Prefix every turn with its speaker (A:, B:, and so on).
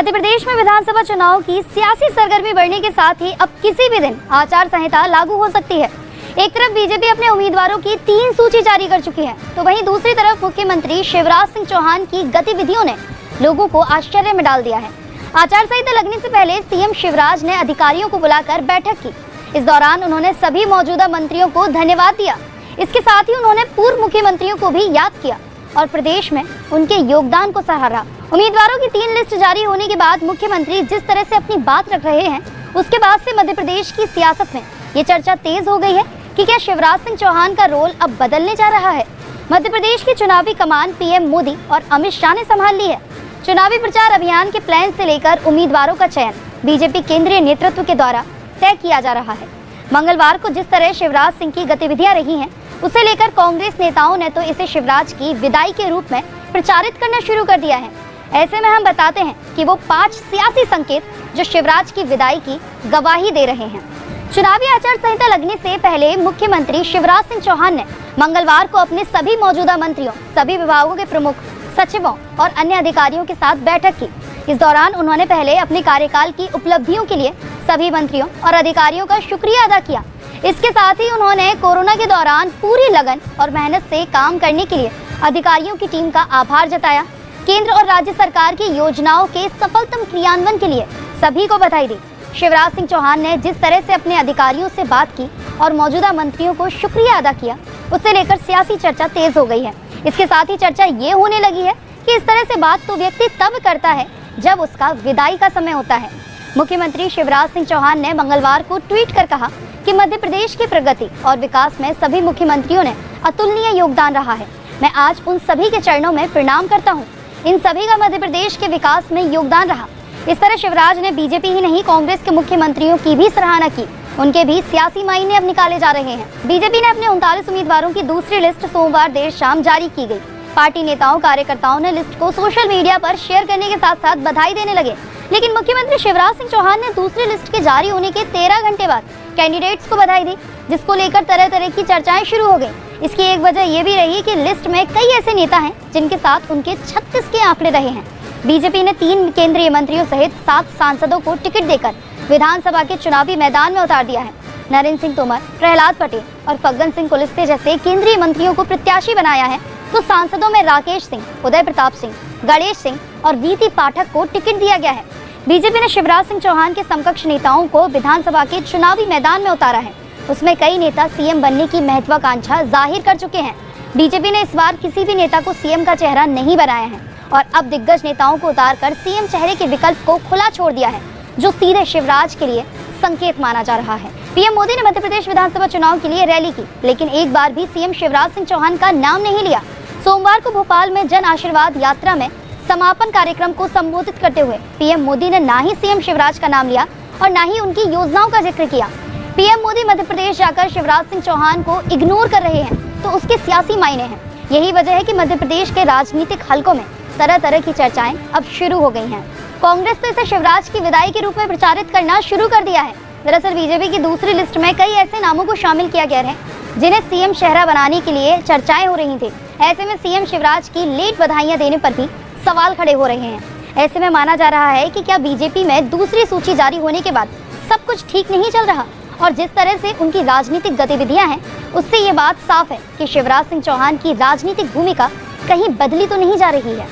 A: मध्य प्रदेश में विधानसभा चुनाव की सियासी सरगर्मी बढ़ने के साथ ही अब किसी भी दिन आचार संहिता लागू हो सकती है। एक तरफ बीजेपी अपने उम्मीदवारों की 3 सूची जारी कर चुकी है, तो वहीं दूसरी तरफ मुख्यमंत्री शिवराज सिंह चौहान की गतिविधियों ने लोगों को आश्चर्य में डाल दिया है। आचार संहिता लगने से पहले सीएम शिवराज ने अधिकारियों को बुलाकर बैठक की। इस दौरान उन्होंने सभी मौजूदा मंत्रियों को धन्यवाद दिया। इसके साथ ही उन्होंने पूर्व मुख्यमंत्रियों को भी याद किया और प्रदेश में उनके योगदान को सराहा। उम्मीदवारों की 3 लिस्ट जारी होने के बाद मुख्यमंत्री जिस तरह से अपनी बात रख रहे हैं, उसके बाद से मध्य प्रदेश की सियासत में ये चर्चा तेज हो गई है कि क्या शिवराज सिंह चौहान का रोल अब बदलने जा रहा है। मध्य प्रदेश की चुनावी कमान पीएम मोदी और अमित शाह ने संभाल ली है। चुनावी प्रचार अभियान के प्लान से लेकर उम्मीदवारों का चयन बीजेपी केंद्रीय नेतृत्व के द्वारा तय किया जा रहा है। मंगलवार को जिस तरह शिवराज सिंह की गतिविधियां रही हैं, उसे लेकर कांग्रेस नेताओं ने तो इसे शिवराज की विदाई के रूप में प्रचारित करना शुरू कर दिया है। ऐसे में हम बताते हैं कि वो 5 सियासी संकेत जो शिवराज की विदाई की गवाही दे रहे हैं। चुनावी आचार संहिता लगने से पहले मुख्यमंत्री शिवराज सिंह चौहान ने मंगलवार को अपने सभी मौजूदा मंत्रियों, सभी विभागों के प्रमुख सचिवों और अन्य अधिकारियों के साथ बैठक की। इस दौरान उन्होंने पहले अपने कार्यकाल की उपलब्धियों के लिए सभी मंत्रियों और अधिकारियों का शुक्रिया अदा किया। इसके साथ ही उन्होंने कोरोना के दौरान पूरी लगन और मेहनत से काम करने के लिए अधिकारियों की टीम का आभार जताया। केंद्र और राज्य सरकार की योजनाओं के सफलतम क्रियान्वयन के लिए सभी को बधाई दी। शिवराज सिंह चौहान ने जिस तरह से अपने अधिकारियों से बात की और मौजूदा मंत्रियों को शुक्रिया अदा किया, उसे लेकर सियासी चर्चा तेज हो गई है। इसके साथ ही चर्चा ये होने लगी है कि इस तरह से बात तो व्यक्ति तब करता है जब उसका विदाई का समय होता है। मुख्यमंत्री शिवराज सिंह चौहान ने मंगलवार को ट्वीट कर कहा कि मध्य प्रदेश की प्रगति और विकास में सभी मुख्यमंत्रियों ने अतुलनीय योगदान रहा है। मैं आज उन सभी के चरणों में प्रणाम करता हूं। इन सभी का मध्य प्रदेश के विकास में योगदान रहा। इस तरह शिवराज ने बीजेपी ही नहीं, कांग्रेस के मुख्यमंत्रियों की भी सराहना की। उनके भी सियासी मायने अब निकाले जा रहे हैं। बीजेपी ने अपने 39 उम्मीदवारों की दूसरी लिस्ट सोमवार देर शाम जारी की गई। पार्टी नेताओं, कार्यकर्ताओं ने लिस्ट को सोशल मीडिया पर शेयर करने के साथ साथ बधाई देने लगे। लेकिन मुख्यमंत्री शिवराज सिंह चौहान ने दूसरी लिस्ट के जारी होने के 13 घंटे बाद कैंडिडेट्स को बधाई दी, जिसको लेकर तरह तरह की चर्चाएं शुरू हो गई। इसकी एक वजह ये भी रही कि लिस्ट में कई ऐसे नेता हैं जिनके साथ उनके 36 के आंकड़े रहे हैं। बीजेपी ने 3 केंद्रीय मंत्रियों सहित 7 सांसदों को टिकट देकर विधानसभा के चुनावी मैदान में उतार दिया है। नरेंद्र सिंह तोमर, प्रहलाद पटेल और फग्गन सिंह कुलस्ते जैसे केंद्रीय मंत्रियों को प्रत्याशी बनाया है, तो सांसदों में राकेश सिंह, उदय प्रताप सिंह, गणेश सिंह और वीती पाठक को टिकट दिया गया है। बीजेपी ने शिवराज सिंह चौहान के समकक्ष नेताओं को विधानसभा के चुनावी मैदान में उतारा है। उसमें कई नेता सीएम बनने की महत्वाकांक्षा जाहिर कर चुके हैं। बीजेपी ने इस बार किसी भी नेता को सीएम का चेहरा नहीं बनाया है और अब दिग्गज नेताओं को उतारकर सीएम चेहरे के विकल्प को खुला छोड़ दिया है, जो सीधे शिवराज के लिए संकेत माना जा रहा है। पीएम मोदी ने मध्य प्रदेश विधानसभा चुनाव के लिए रैली की, लेकिन एक बार भी सीएम शिवराज सिंह चौहान का नाम नहीं लिया। सोमवार को भोपाल में जन आशीर्वाद यात्रा में समापन कार्यक्रम को संबोधित करते हुए पीएम मोदी ने ना ही सीएम शिवराज का नाम लिया और ना ही उनकी योजनाओं का जिक्र किया। पीएम मोदी मध्य प्रदेश जाकर शिवराज सिंह चौहान को इग्नोर कर रहे हैं, तो उसके सियासी मायने हैं। यही वजह है कि मध्य प्रदेश के राजनीतिक हलकों में तरह तरह की चर्चाएं अब शुरू हो गई हैं। कांग्रेस तो इसे शिवराज की विदाई के रूप में प्रचारित करना शुरू कर दिया है। दरअसल बीजेपी की दूसरी लिस्ट में कई ऐसे नामों को शामिल किया गया है जिन्हें सीएम चेहरा बनाने के लिए चर्चाएं हो रही थी। ऐसे में सीएम शिवराज की लेट बधाइयां देने पर भी सवाल खड़े हो रहे हैं। ऐसे में माना जा रहा है कि क्या बीजेपी में दूसरी सूची जारी होने के बाद सब कुछ ठीक नहीं चल रहा, और जिस तरह से उनकी राजनीतिक गतिविधियां हैं, उससे ये बात साफ है कि शिवराज सिंह चौहान की राजनीतिक भूमिका कहीं बदली तो नहीं जा रही है।